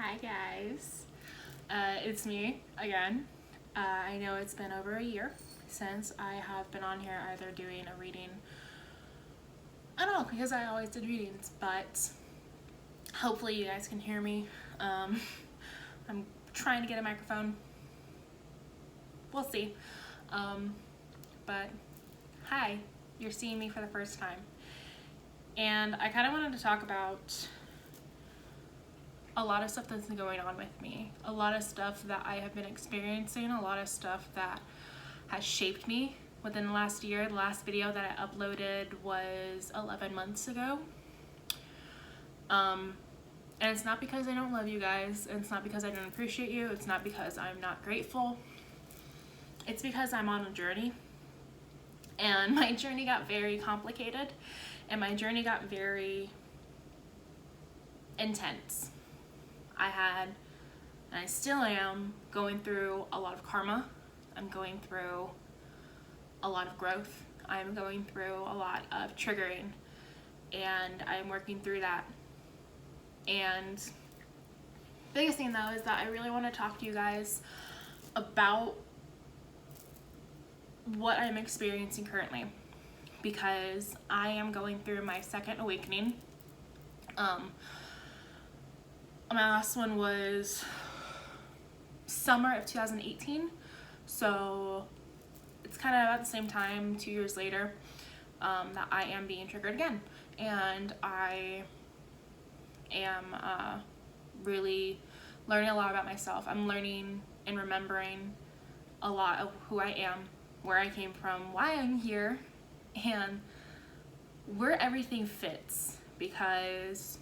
Hi guys, it's me again. I know it's been over a year since I have been on here either doing a reading, I don't know, because I always did readings, but hopefully you guys can hear me. I'm trying to get a microphone. We'll see. But hi, you're seeing me for the first time. And I kind of wanted to talk about a lot of stuff that's going on with me, a lot of stuff that I have been experiencing, a lot of stuff that has shaped me within the last year. The last video that I uploaded was 11 months ago. And it's not because I don't love you guys, and it's not because I don't appreciate you, it's not because I'm not grateful. It's because I'm on a journey, and my journey got very complicated, and my journey got very intense. I had, and I still am, going through a lot of karma. I'm going through a lot of growth. I'm going through a lot of triggering, and I'm working through that. And the biggest thing though is that I really want to talk to you guys about what I'm experiencing currently, because I am going through my second awakening. My last one was summer of 2018, so it's kind of about the same time, 2 years later, that I am being triggered again, and I am really learning a lot about myself. I'm learning and remembering a lot of who I am, where I came from, why I'm here, and where everything fits, because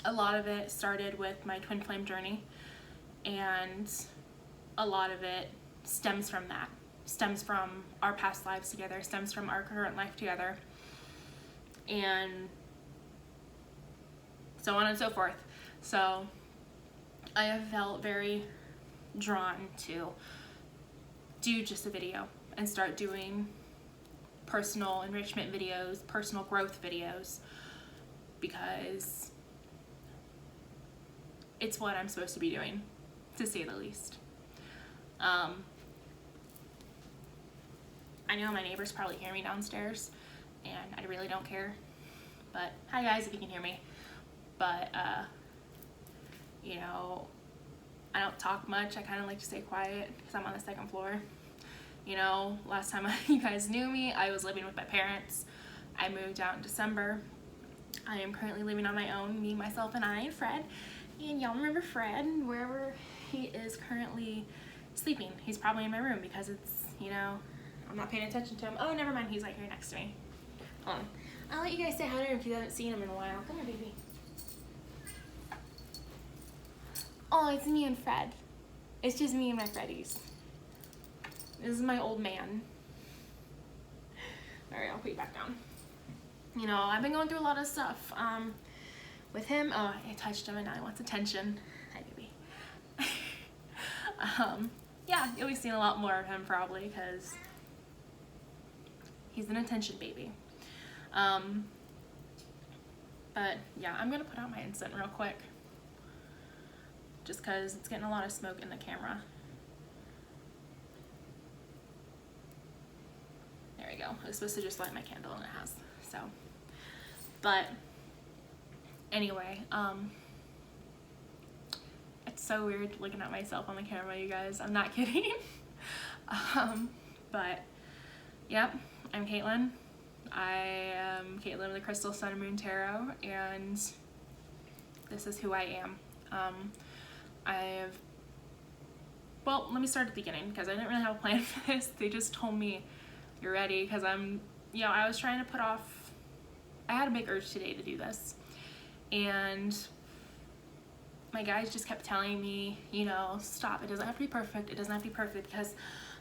a lot of it started with my twin flame journey, and a lot of it stems from that, stems from our past lives together, stems from our current life together, and so on and so forth. So I have felt very drawn to do just a video and start doing personal enrichment videos, personal growth videos, because it's what I'm supposed to be doing, to say the least. I know my neighbors probably hear me downstairs, and I really don't care, but hi guys if you can hear me. But you know, I don't talk much. I kind of like to stay quiet because I'm on the second floor. You know, last time you guys knew me, I was living with my parents. I moved out in December. I am currently living on my own, me, myself, and I, and Fred. And y'all remember Fred, wherever he is currently sleeping. He's probably in my room because it's, you know, I'm not paying attention to him. Oh, never mind, he's right here next to me. Hold on. I'll let you guys say hi to him if you haven't seen him in a while. Come here, baby. Oh, it's me and Fred. It's just me and my Freddies. This is my old man. Alright, I'll put you back down. You know, I've been going through a lot of stuff. With him, oh, I touched him and now he wants attention. Hi, baby. Yeah, you'll be seeing a lot more of him probably because he's an attention baby. But yeah, I'm gonna put out my incense real quick, just because it's getting a lot of smoke in the camera. There we go. I was supposed to just light my candle and it has, so. But anyway, it's so weird looking at myself on the camera, you guys. I'm not kidding. But yep, I'm Caitlin. I am Caitlin of the Crystal Sun and Moon Tarot, and this is who I am. Well, let me start at the beginning because I didn't really have a plan for this. They just told me, you're ready, because I was trying to put off, I had a big urge today to do this, and my guys just kept telling me, you know, stop, it doesn't have to be perfect, it doesn't have to be perfect, because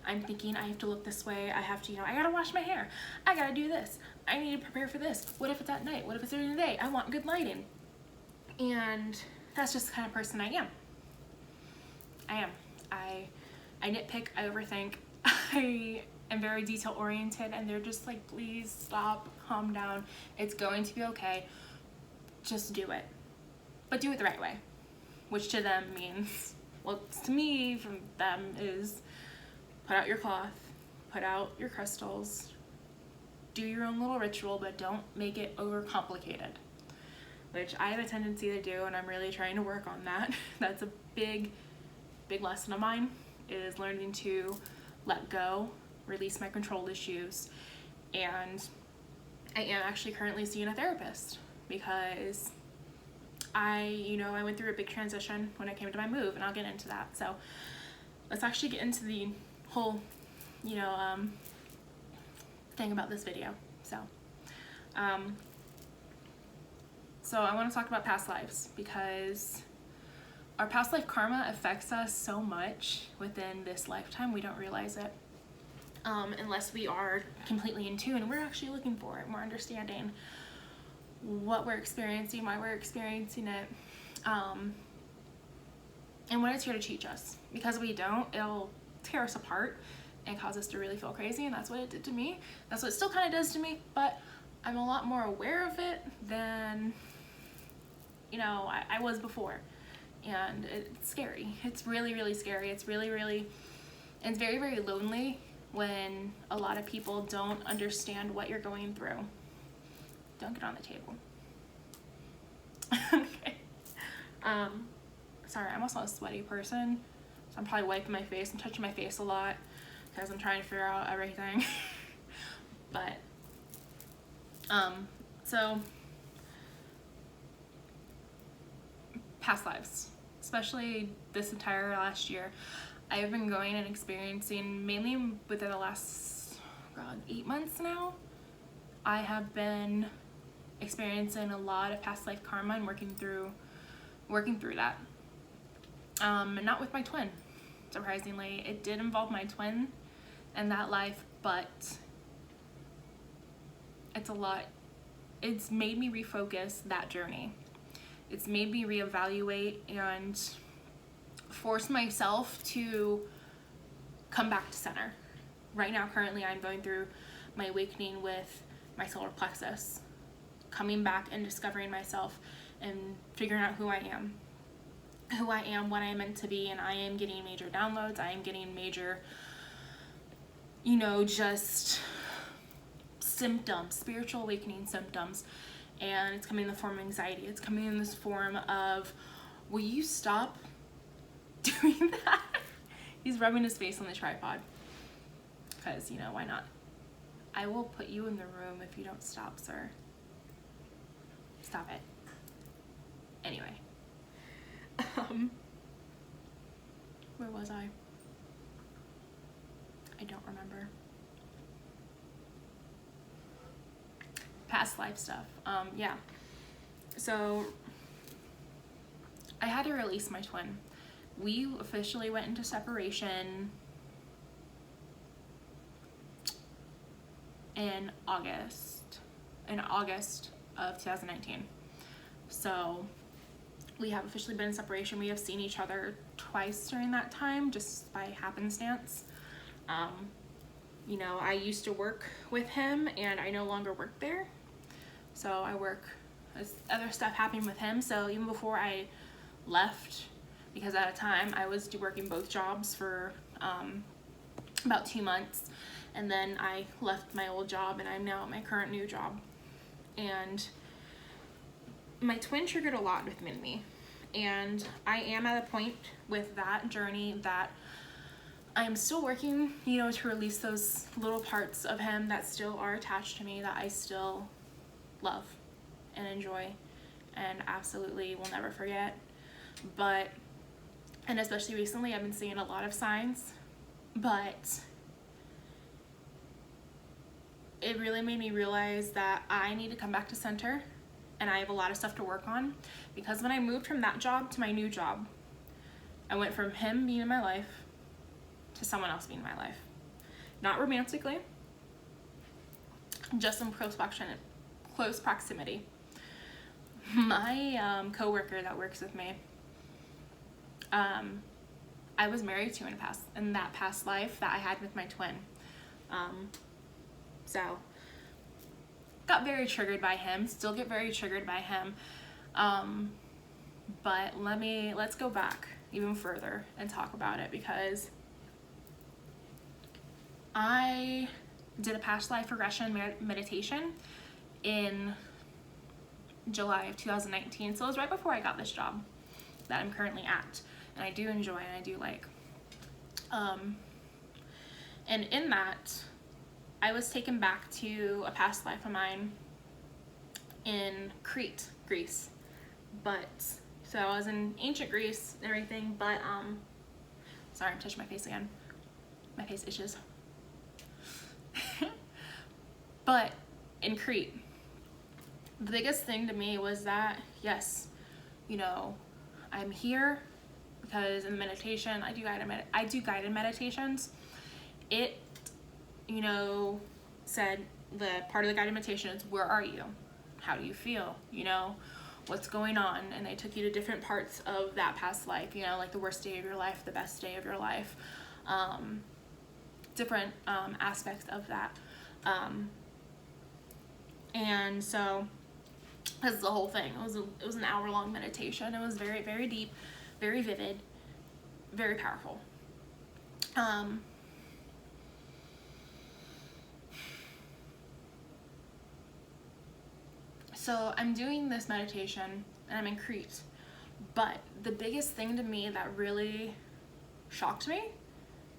I'm thinking I have to look this way, I have to, you know, I gotta wash my hair, I gotta do this, I need to prepare for this, what if it's at night, what if it's during the day, I want good lighting, and that's just the kind of person I am. I nitpick, I overthink, I am very detail oriented, and they're just like, please stop, calm down, it's going to be okay, just do it, but do it the right way. which to them means, well, to me, from them, is put out your cloth, put out your crystals, do your own little ritual, but don't make it overcomplicated, which I have a tendency to do, and I'm really trying to work on that. That's a big lesson of mine, is learning to let go, release my control issues. And I am actually currently seeing a therapist because I went through a big transition when I came to my move, and I'll get into that. So let's actually get into the whole, thing about this video. So I want to talk about past lives, because our past life karma affects us so much within this lifetime, we don't realize it. Unless we are completely in tune and we're actually looking for it and we're understanding what we're experiencing, why we're experiencing it, and what it's here to teach us. Because we don't, it'll tear us apart and cause us to really feel crazy, and that's what it did to me. That's what it still kind of does to me, but I'm a lot more aware of it than I was before. And it's scary. It's really, really scary. It's really, really, and it's very, very lonely when a lot of people don't understand what you're going through. Don't get on the table. Okay. Sorry, I'm also a sweaty person, so I'm probably wiping my face and touching my face a lot because I'm trying to figure out everything. But, so, past lives, especially this entire last year, I've been going and experiencing, mainly within the last 8 months now, I have been experiencing a lot of past life karma and working through that. And not with my twin, surprisingly. It did involve my twin in that life, but it's a lot. It's made me refocus that journey. It's made me reevaluate and force myself to come back to center. Right now, currently, I'm going through my awakening with my solar plexus, coming back and discovering myself and figuring out who I am, what I am meant to be. And I am getting major downloads. I am getting major, just symptoms, spiritual awakening symptoms. And it's coming in the form of anxiety. It's coming in this form of, will you stop doing that? He's rubbing his face on the tripod. Because, why not? I will put you in the room if you don't stop, sir. Stop it. Anyway. Where was I? I don't remember. Past life stuff. Yeah. So, I had to release my twin. We officially went into separation in August of 2019. So we have officially been in separation. We have seen each other twice during that time, just by happenstance. I used to work with him, and I no longer work there. So I work, as other stuff happening with him. So even before I left, because at a time I was working both jobs for about 2 months, and then I left my old job, and I'm now at my current new job. And my twin triggered a lot within me, and I am at a point with that journey that I'm still working, to release those little parts of him that still are attached to me, that I still love and enjoy and absolutely will never forget. But, and especially recently, I've been seeing a lot of signs, but it really made me realize that I need to come back to center, and I have a lot of stuff to work on. Because when I moved from that job to my new job, I went from him being in my life to someone else being in my life. Not romantically, just in close proximity. My coworker that works with me, I was married to in that past life that I had with my twin. So got very triggered by him, still get very triggered by him. But let's go back even further and talk about it, because I did a past life regression meditation in July of 2019. So it was right before I got this job that I'm currently at, and I do enjoy and I do like. And in that, I was taken back to a past life of mine in Crete, Greece. But so I was in ancient Greece and everything, but sorry, I'm touching my face again. My face itches. But in Crete, the biggest thing to me was that, yes, you know, I'm here because in the meditation, I do guided meditations. It, you know, said the part of the guided meditation is, where are you? How do you feel? You know, what's going on? And they took you to different parts of that past life, you know, like the worst day of your life, the best day of your life, different aspects of that. And so this is the whole thing. It was an hour-long meditation. It was very, very deep, very vivid, very powerful. So I'm doing this meditation and I'm in Crete, but the biggest thing to me that really shocked me,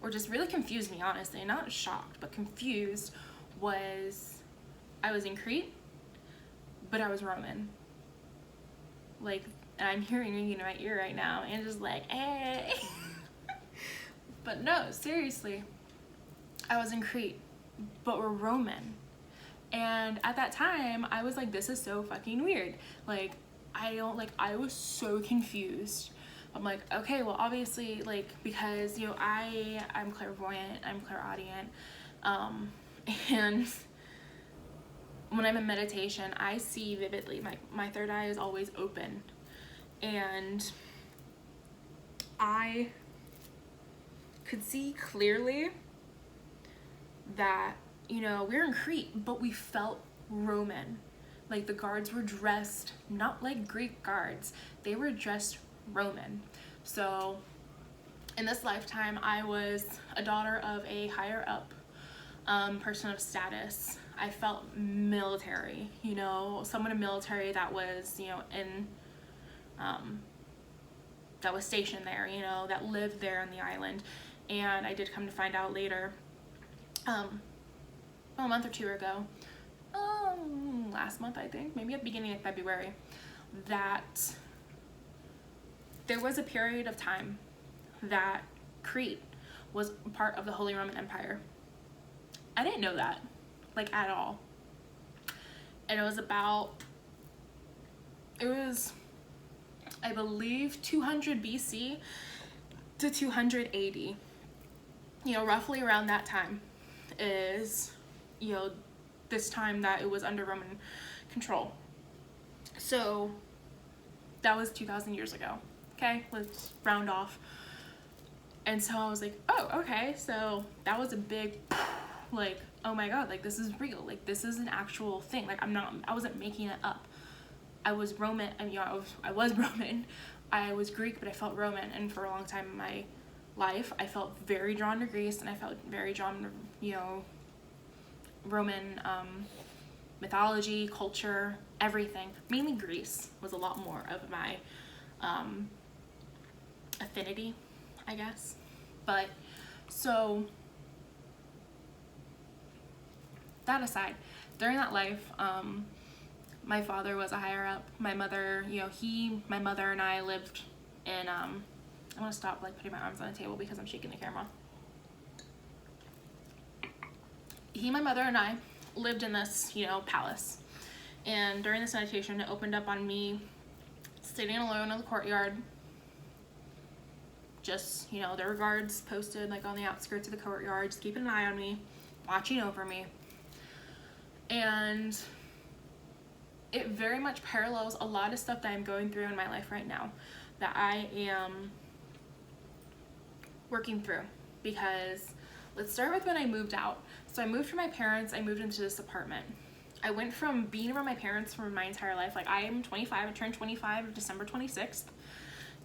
or just really confused me, honestly, not shocked, but confused, was I was in Crete, but I was Roman. Like, and I'm hearing you in my ear right now and just like, hey. But no, seriously, I was in Crete, but we're Roman. And at that time, I was like, this is so fucking weird. Like, I was so confused. I'm like, okay, well, obviously, like, because, you know, I'm clairvoyant, I'm clairaudient, and when I'm in meditation, I see vividly. My third eye is always open, and I could see clearly that, you know, we were in Crete, but we felt Roman. Like, the guards were dressed not like Greek guards, they were dressed Roman. So in this lifetime, I was a daughter of a higher up person of status. I felt military, you know, someone in military that was, you know, that was stationed there, you know, that lived there on the island. And I did come to find out later, a month or two ago, last month, I think, maybe at the beginning of February, that there was a period of time that Crete was part of the Holy Roman Empire. I didn't know that, like, at all. And it was, I believe, 200 BC to 200 AD. You know, roughly around that time is, you know, this time that it was under Roman control. So that was 2,000 years ago. Okay, let's round off. And so I was like, oh, okay, so that was a big, like, oh my god, like, this is real, like, this is an actual thing. Like, I wasn't making it up. I was Roman, I mean, you know, I was Roman. I was Greek, but I felt Roman, and for a long time in my life, I felt very drawn to Greece, and I felt very drawn to, you know, Roman mythology, culture, everything. Mainly Greece was a lot more of my affinity, I guess. But so that aside, during that life, my father was a higher up. My mother, you know, my mother and I lived in I'm gonna stop, like, putting my arms on the table because I'm shaking the camera. My mother and I lived in this, you know, palace. And during this meditation, it opened up on me sitting alone in the courtyard. Just, you know, there were guards posted, like, on the outskirts of the courtyard, just keeping an eye on me, watching over me. And it very much parallels a lot of stuff that I'm going through in my life right now, that I am working through. Because let's start with when I moved out. So I moved from my parents, I moved into this apartment. I went from being around my parents for my entire life. Like, I am 25, I turned 25 December 26th.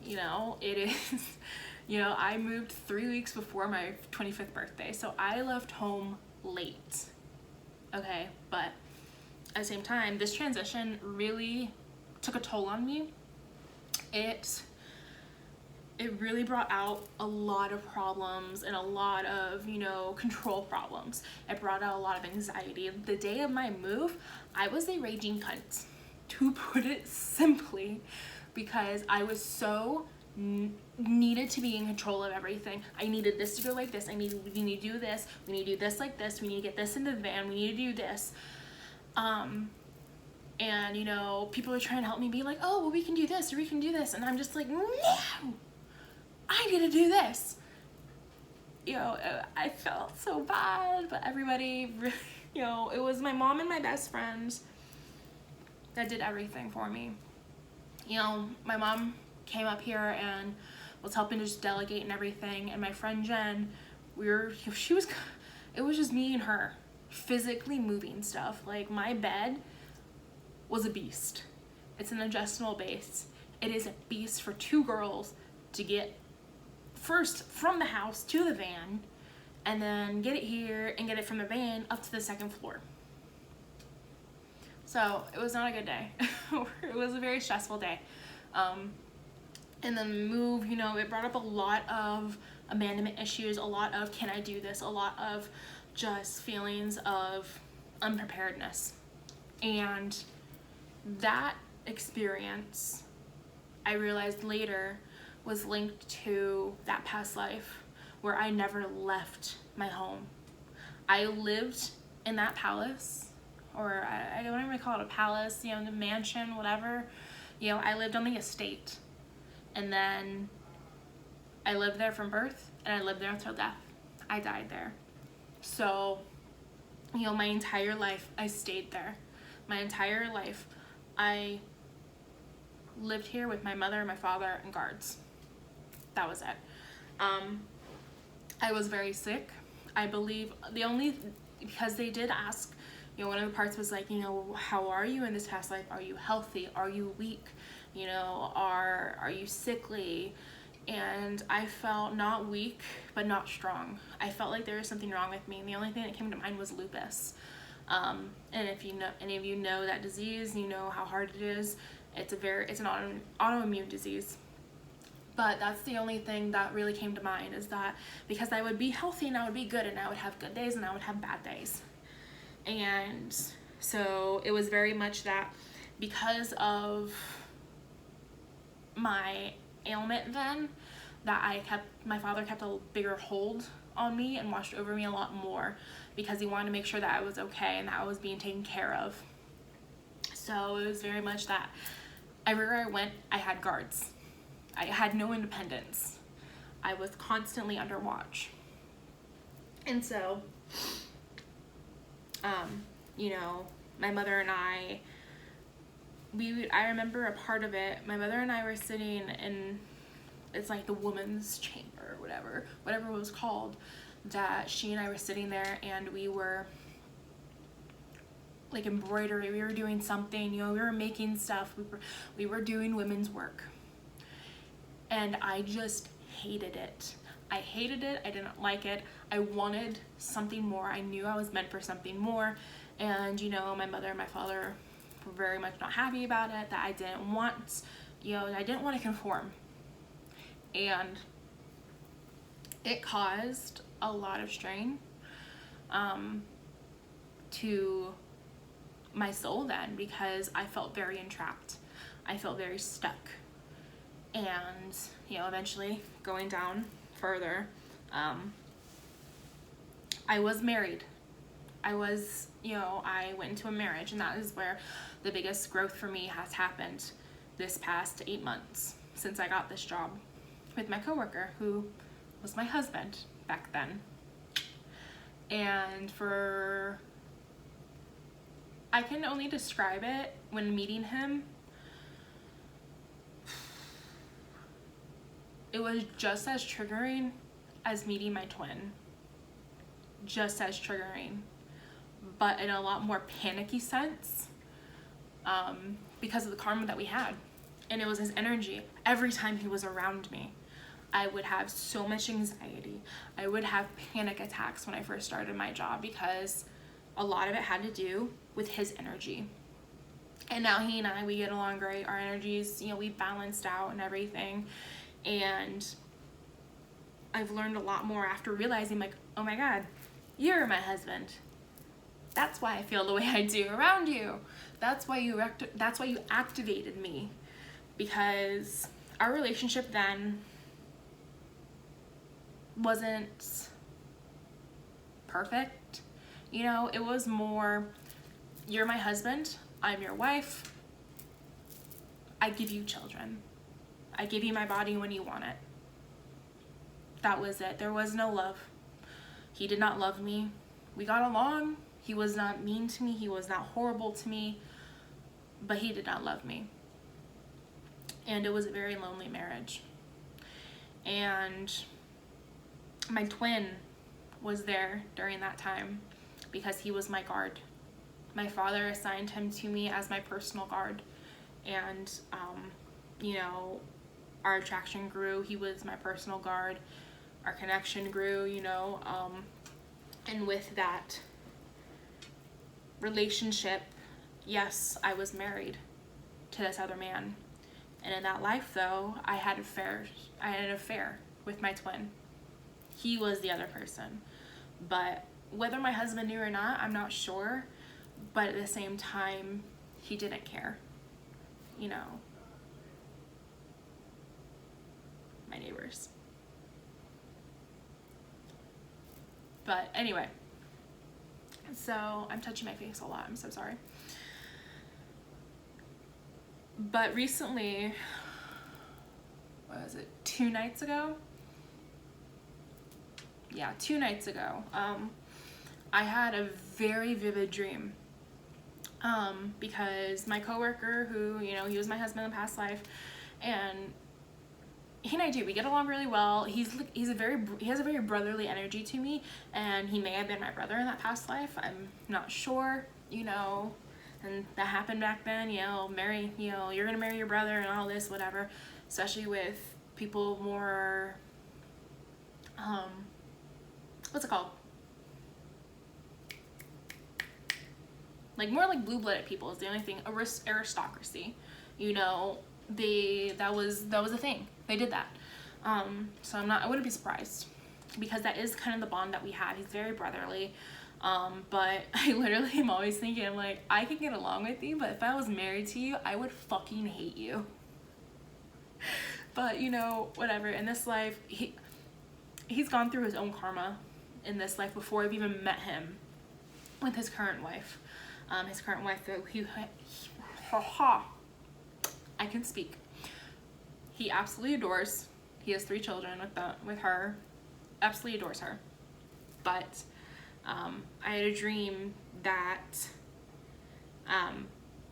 it is, I moved 3 weeks before my 25th birthday, so I left home late. Okay, but at the same time, this transition really took a toll on me. It really brought out a lot of problems and a lot of, control problems. It brought out a lot of anxiety. The day of my move, I was a raging cunt, to put it simply, because I was so needed to be in control of everything. I needed this to go like this. We need to do this. We need to do this like this. We need to get this in the van. We need to do this. And people are trying to help me, be like, oh, well, we can do this or we can do this, and I'm just like, no, I need to do this. I felt so bad, but everybody, it was my mom and my best friend that did everything for me. My mom came up here and was helping to just delegate and everything, and my friend Jen, it was just me and her physically moving stuff. Like, my bed was a beast. It's an adjustable base. It is a beast for two girls to get first from the house to the van, and then get it here and get it from the van up to the second floor. So it was not a good day. It was a very stressful day. And then the move, it brought up a lot of abandonment issues, a lot of can I do this, a lot of just feelings of unpreparedness. And that experience, I realized later, was linked to that past life where I never left my home. I lived in that palace, or I don't even call it a palace, the mansion, whatever. I lived on the estate. And then I lived there from birth, and I lived there until death. I died there. So, my entire life, I stayed there. My entire life, I lived here with my mother, my father, and guards. That was it. I was very sick. I believe because they did ask, one of the parts was like, how are you in this past life? Are you healthy? Are you weak? Are you sickly? And I felt not weak, but not strong. I felt like there was something wrong with me, and the only thing that came to mind was lupus. And if any of you know that disease, you know how hard it is. It's an autoimmune disease. But that's the only thing that really came to mind, is that because I would be healthy and I would be good, and I would have good days and I would have bad days. And so it was very much that because of my ailment then, that my father kept a bigger hold on me and watched over me a lot more, because he wanted to make sure that I was okay and that I was being taken care of. So it was very much that everywhere I went, I had guards. I had no independence. I was constantly under watch. And so, my mother and I remember a part of it, my mother and I were sitting in, it's like the woman's chamber, whatever it was called, that she and I were sitting there, and we were like embroidery, we were doing something, we were making stuff, we were doing women's work. And I just hated it. I hated it. I didn't like it. I wanted something more. I knew I was meant for something more. And, my mother and my father were very much not happy about it, that I didn't want to conform. And it caused a lot of strain to my soul then, because I felt very entrapped. I felt very stuck. And, eventually going down further, I was married. I went into a marriage, and that is where the biggest growth for me has happened this past 8 months since I got this job with my coworker, who was my husband back then. And I can only describe it when meeting him. It was just as triggering as meeting my twin. Just as triggering. But in a lot more panicky sense. Because of the karma that we had. And it was his energy. Every time he was around me, I would have so much anxiety. I would have panic attacks when I first started my job because a lot of it had to do with his energy. And now he and I, we get along great. Our energies, you know, we balanced out and everything. And I've learned a lot more after realizing, like, oh my God, you're my husband. That's why I feel the way I do around you. That's why you activated me. Because our relationship then wasn't perfect. You know, it was more, you're my husband, I'm your wife, I give you children. I give you my body when you want it. That was it. There was no love. He did not love me. We got along. He was not mean to me. He was not horrible to me. But he did not love me. And it was a very lonely marriage. And my twin was there during that time because he was my guard. My father assigned him to me as my personal guard. And, you know, our attraction grew. He was my personal guard. Our connection grew, you know. And with that relationship, yes, I was married to this other man. And in that life, though, I had an affair with my twin. He was the other person. But whether my husband knew or not, I'm not sure. But at the same time, he didn't care. You know, my neighbors. But anyway, so I'm touching my face a lot. I'm so sorry. But recently, what was it, 2 nights ago? Yeah, 2 nights ago, I had a very vivid dream. Because my coworker, who, you know, he was my husband in the past life, and he and I we get along really well. He has a very brotherly energy to me, and he may have been my brother in that past life. I'm not sure, you know. And that happened back then, you know, you're gonna marry your brother and all this, whatever. Especially with people more, what's it called? Like, more like blue-blooded people is the only thing. Aristocracy, you know, that was a thing. They did that. So I wouldn't be surprised, because that is kind of the bond that we had. He's very brotherly. But I literally am always thinking, I'm like, I could get along with you, but if I was married to you, I would fucking hate you. But, you know, whatever. In this life, he's gone through his own karma in this life before I've even met him with his current wife. His current wife, I can speak. He absolutely adores. He has 3 children with her. Absolutely adores her. But I had a dream that,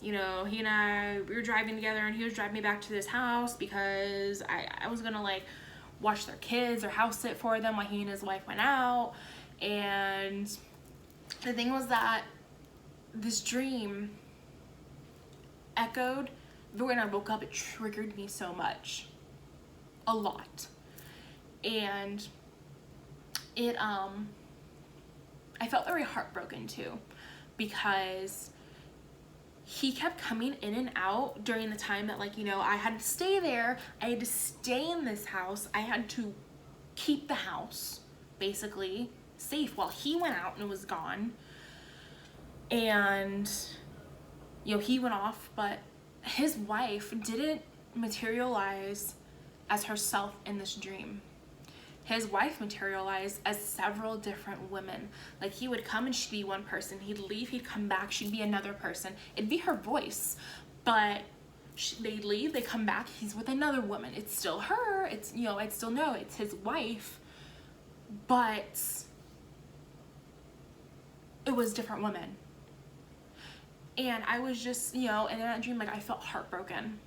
you know, he and I, we were driving together, and he was driving me back to this house because I was gonna, like, watch their kids or house sit for them while he and his wife went out. And the thing was that this dream echoed, but when I woke up, it triggered me so much. A lot. And it, I felt very heartbroken too, because he kept coming in and out during the time that, like, you know, I had to stay there. I had to stay in this house. I had to keep the house basically safe while he went out and was gone. And, you know, he went off, but his wife didn't materialize as herself in this dream. His wife materialized as several different women. Like, he would come and she'd be one person. He'd leave, he'd come back, she'd be another person. It'd be her voice, but they'd leave, they come back, he's with another woman. It's still her, it's, you know, I'd still know it's his wife, but it was different women. And I was just, you know, in that dream, like, I felt heartbroken.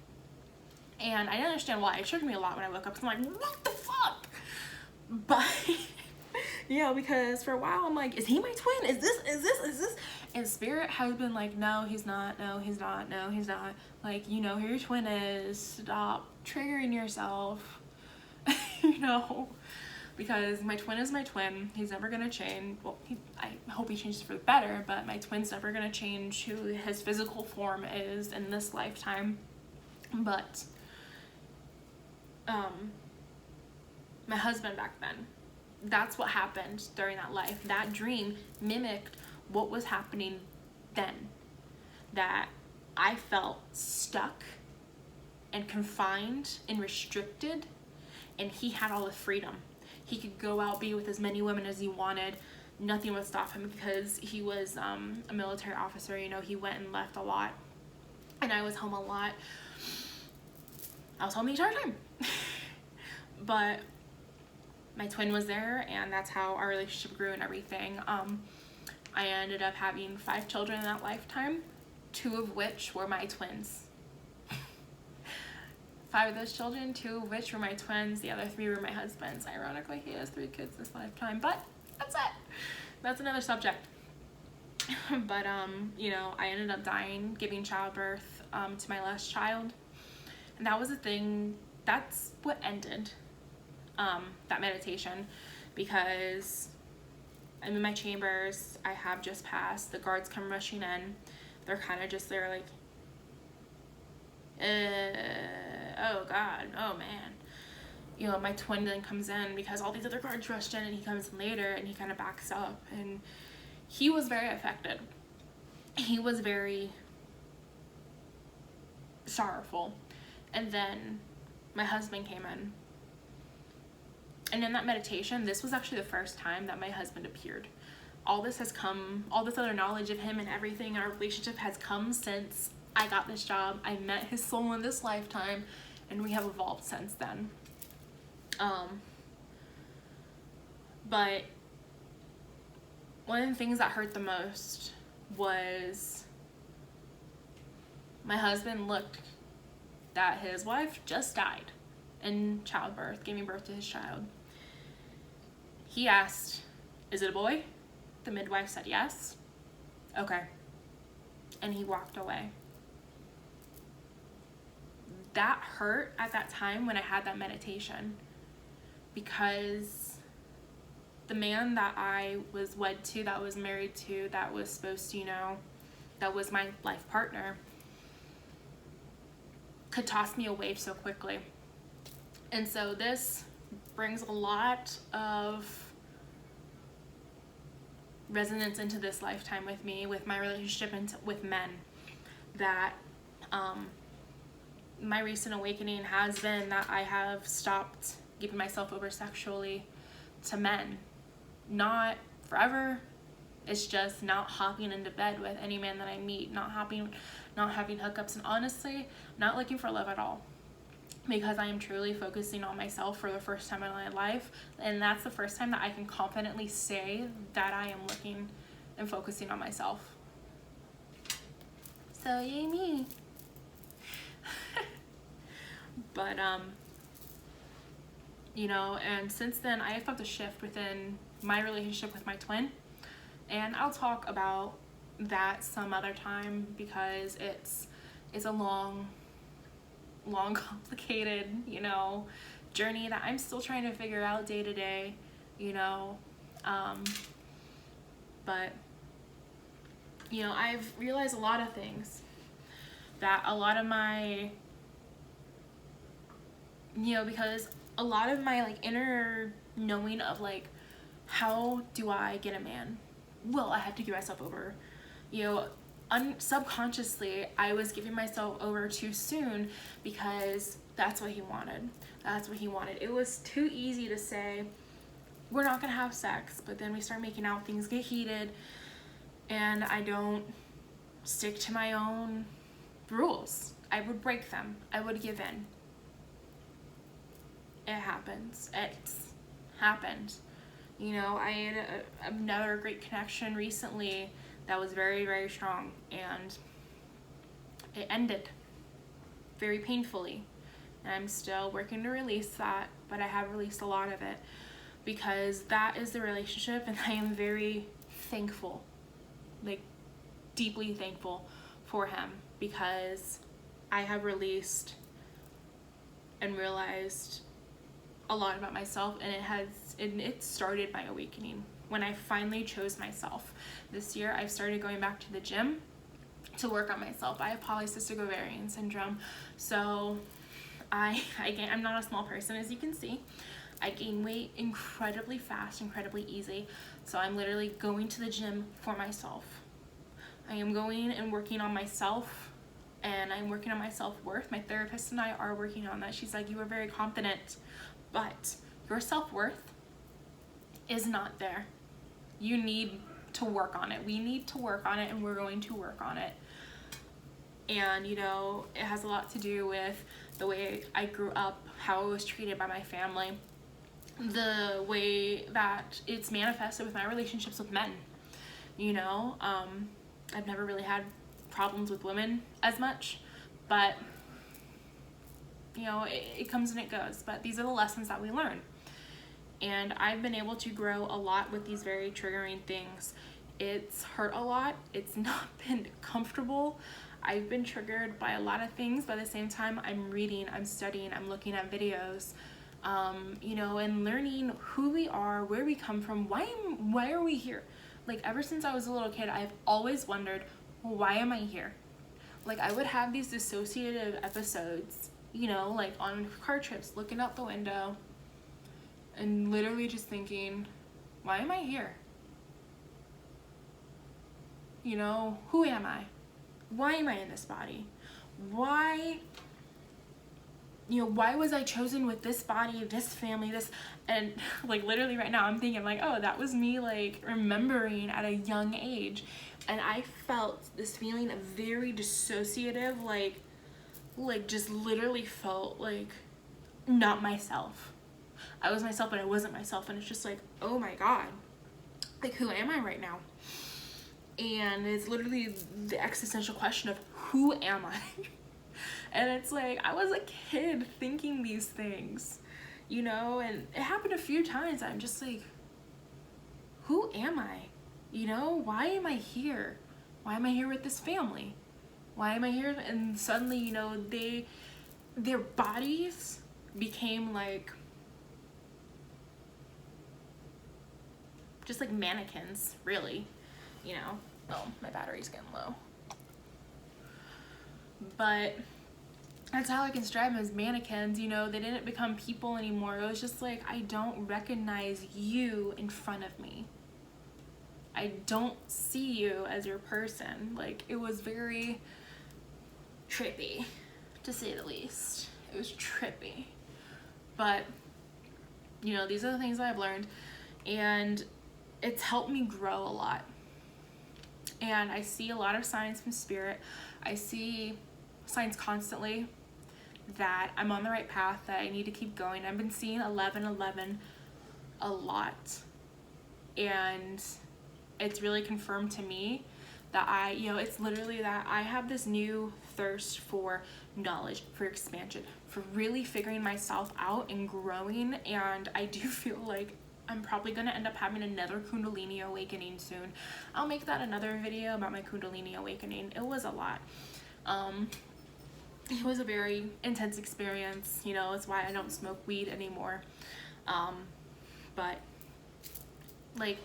And I didn't understand why. It triggered me a lot when I woke up, because I'm like, what the fuck? But You know, because for a while I'm like, is he my twin? Is this? And Spirit has been like, no, he's not. No, he's not. No, he's not. Like, you know who your twin is. Stop triggering yourself. You know, because my twin is my twin. He's never gonna change. Well, I hope he changes for the better, but my twin's never gonna change who his physical form is in this lifetime. But my husband back then, that's what happened during that life. That dream mimicked what was happening then. That I felt stuck and confined and restricted, and he had all the freedom. He could go out, be with as many women as he wanted. Nothing would stop him because he was a military officer. You know, he went and left a lot, and I was home a lot. I was home the entire time. But my twin was there, and that's how our relationship grew and everything. I ended up having 5 children in that lifetime, 2 of which were my twins. 5 of those children, 2 of which were my twins, the other 3 were my husband's. Ironically, he has 3 kids this lifetime, but that's it. That's another subject. But, you know, I ended up dying, giving childbirth to my last child. And that was the thing, that's what ended that meditation, because I'm in my chambers, I have just passed, the guards come rushing in, they're kind of just there like, oh God, oh man. You know, my twin then comes in because all these other guards rushed in, and he comes in later and he kind of backs up, and he was very affected. He was very sorrowful. And then my husband came in. And in that meditation, this was actually the first time that my husband appeared. All this has come, all this other knowledge of him and everything, our relationship has come since I got this job. I met his soul in this lifetime, and we have evolved since then. But one of the things that hurt the most was my husband looked that his wife just died in childbirth, giving birth to his child. He asked, "Is it a boy?" The midwife said yes. Okay. And he walked away. That hurt at that time when I had that meditation, because the man that I was wed to, that was married to, that was supposed to, you know, that was my life partner, could toss me away so quickly. And so this brings a lot of resonance into this lifetime with me, with my relationship with men, that my recent awakening has been that I have stopped giving myself over sexually to men. Not forever, it's just not hopping into bed with any man that I meet, not having hookups, and honestly, not looking for love at all. Because I am truly focusing on myself for the first time in my life, and that's the first time that I can confidently say that I am looking and focusing on myself. So yay me. But you know, and since then I have felt a shift within my relationship with my twin, and I'll talk about that some other time, because it's a long complicated, you know, journey that I'm still trying to figure out day to day, you know. But you know, I've realized a lot of things, that a lot of my, you know, because a lot of my like inner knowing of like, how do I get a man? Well, I had to give myself over, you know, subconsciously I was giving myself over too soon, because that's what he wanted. That's what he wanted. It was too easy to say, we're not gonna have sex, but then we start making out, things get heated, and I don't stick to my own rules. I would break them. I would give in. It happens. It's happened. You know, I had another great connection recently that was very, very strong, and it ended very painfully. And I'm still working to release that, but I have released a lot of it. because that is the relationship, and I am very thankful, like deeply thankful for him, because I have released and realized a lot about myself, and it started my awakening when I finally chose myself. This year I've started going back to the gym to work on myself. I have polycystic ovarian syndrome, so I'm not a small person, as you can see. I gain weight incredibly fast, incredibly easy, so I'm literally going to the gym for myself. I am going and working on myself, and I'm working on my self-worth. My therapist and I are working on that. She's like, you are very confident, but your self-worth is not there. You need to work on it. We need to work on it, and we're going to work on it. And you know, it has a lot to do with the way I grew up, how I was treated by my family, the way that it's manifested with my relationships with men. You know, I've never really had problems with women as much, but you know, it comes and it goes. But these are the lessons that we learn. And I've been able to grow a lot with these very triggering things. It's hurt a lot. It's not been comfortable. I've been triggered by a lot of things, but at the same time, I'm reading, I'm studying, I'm looking at videos, you know, and learning who we are, where we come from, why are we here? Like, ever since I was a little kid, I've always wondered, well, why am I here? Like, I would have these dissociative episodes, you know, like on car trips, looking out the window and literally just thinking, why am I here? You know, who am I? Why am I in this body? Why, you know, why was I chosen with this body, this family, this, and like literally right now I'm thinking like, oh, that was me like remembering at a young age. And I felt this feeling of very dissociative, like just literally felt like not myself. I was myself, but I wasn't myself. And it's just like, oh my God, like, who am I right now? And it's literally the existential question of, who am I? And it's like, I was a kid thinking these things, you know, and it happened a few times. I'm just like, who am I? You know, why am I here? Why am I here with this family? Why am I here? And suddenly, you know, their bodies became like, just like mannequins, really, you know. Oh, my battery's getting low. But that's how I can describe them, as mannequins, you know. They didn't become people anymore. It was just like, I don't recognize you in front of me. I don't see you as your person. Like, it was very trippy, to say the least. It was trippy. But, you know, these are the things that I've learned, and it's helped me grow a lot. And I see a lot of signs from spirit. I see signs constantly that I'm on the right path, that I need to keep going. I've been seeing 1111 a lot, and it's really confirmed to me that you know, it's literally that I have this new thirst for knowledge, for expansion, for really figuring myself out and growing. And I do feel like I'm probably going to end up having another Kundalini awakening soon. I'll make that another video about my Kundalini awakening. It was a lot. It was a very intense experience. You know, it's why I don't smoke weed anymore. But like,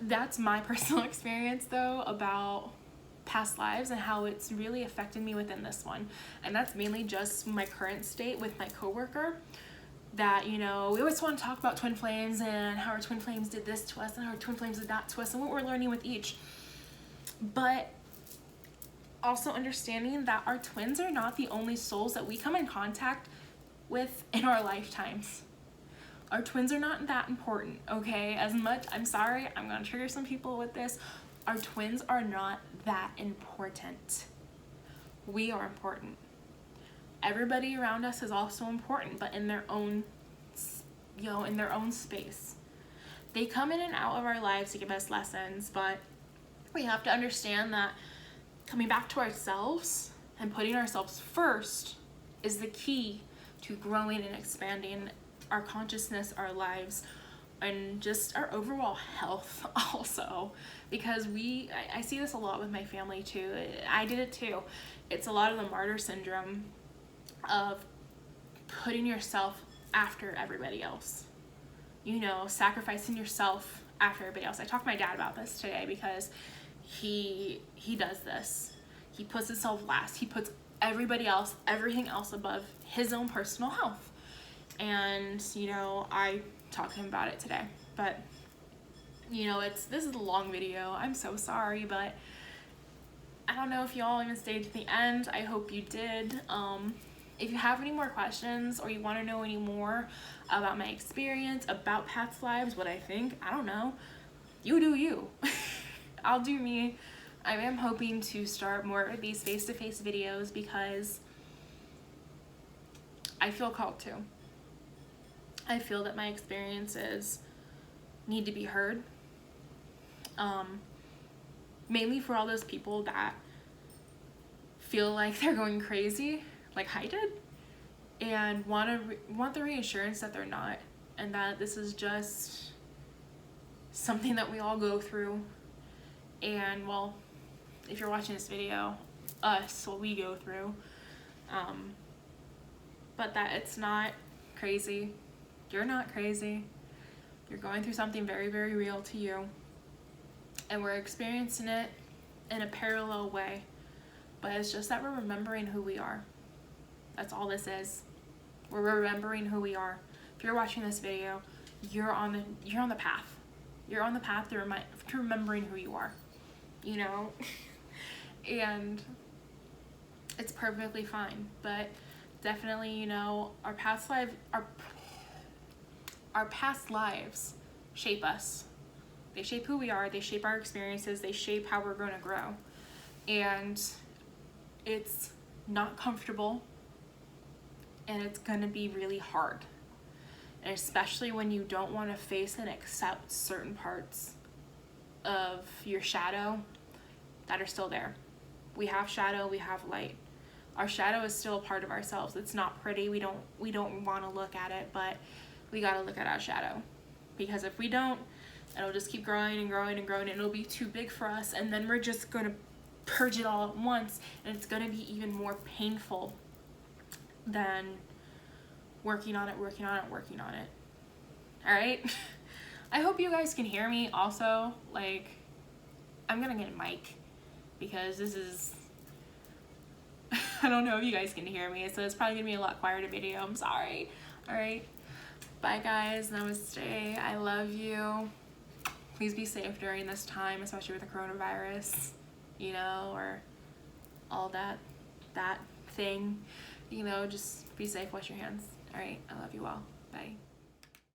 that's my personal experience though about past lives and how it's really affected me within this one. And that's mainly just my current state with my coworker. That, you know, we always want to talk about twin flames and how our twin flames did this to us and how our twin flames did that to us and what we're learning with each. But also understanding that our twins are not the only souls that we come in contact with in our lifetimes. Our twins are not that important, okay? As much, I'm sorry, I'm going to trigger some people with this. Our twins are not that important. We are important. Everybody around us is also important, but in their own, you know, in their own space. They come in and out of our lives to give us lessons, but we have to understand that coming back to ourselves and putting ourselves first is the key to growing and expanding our consciousness, our lives, and just our overall health also. Because I see this a lot with my family too. I did it too. It's a lot of the martyr syndrome of putting yourself after everybody else. You know, sacrificing yourself after everybody else. I talked to my dad about this today because he does this. He puts himself last. He puts everybody else, everything else above his own personal health. And, you know, I talked to him about it today. But, you know, this is a long video. I'm so sorry, but I don't know if y'all even stayed to the end. I hope you did. If you have any more questions or you want to know any more about my experience, about past lives, what I think, I don't know. You do you. I'll do me. I am hoping to start more of these face-to-face videos because I feel called to. I feel that my experiences need to be heard. Mainly for all those people that feel like they're going crazy, like I did, and want the reassurance that they're not, and that this is just something that we all go through. And well, if you're watching this video, what we go through, but that it's not crazy. You're not crazy. You're going through something very, very real to you, and we're experiencing it in a parallel way, but it's just that we're remembering who we are. That's all this is. We're remembering who we are. If you're watching this video, you're on the path. You're on the path to remembering who you are, you know? And it's perfectly fine, but definitely, you know, our past lives shape us. They shape who we are, they shape our experiences, they shape how we're going to grow. And it's not comfortable, and it's going to be really hard. And especially when you don't want to face and accept certain parts of your shadow that are still there. We have shadow, we have light. Our shadow is still a part of ourselves. It's not pretty. We don't want to look at it, but we got to look at our shadow. Because if we don't, it'll just keep growing and growing and growing, and it'll be too big for us, and then we're just going to purge it all at once, and it's going to be even more painful than working on it. All right? I hope you guys can hear me also. Like, I'm going to get a mic because this is, I don't know if you guys can hear me, so it's probably going to be a lot quieter video. I'm sorry. All right? Bye, guys. Namaste. I love you. Please be safe during this time, especially with the coronavirus, you know, or all that thing. You know, just be safe, wash your hands. All right, I love you all. Bye.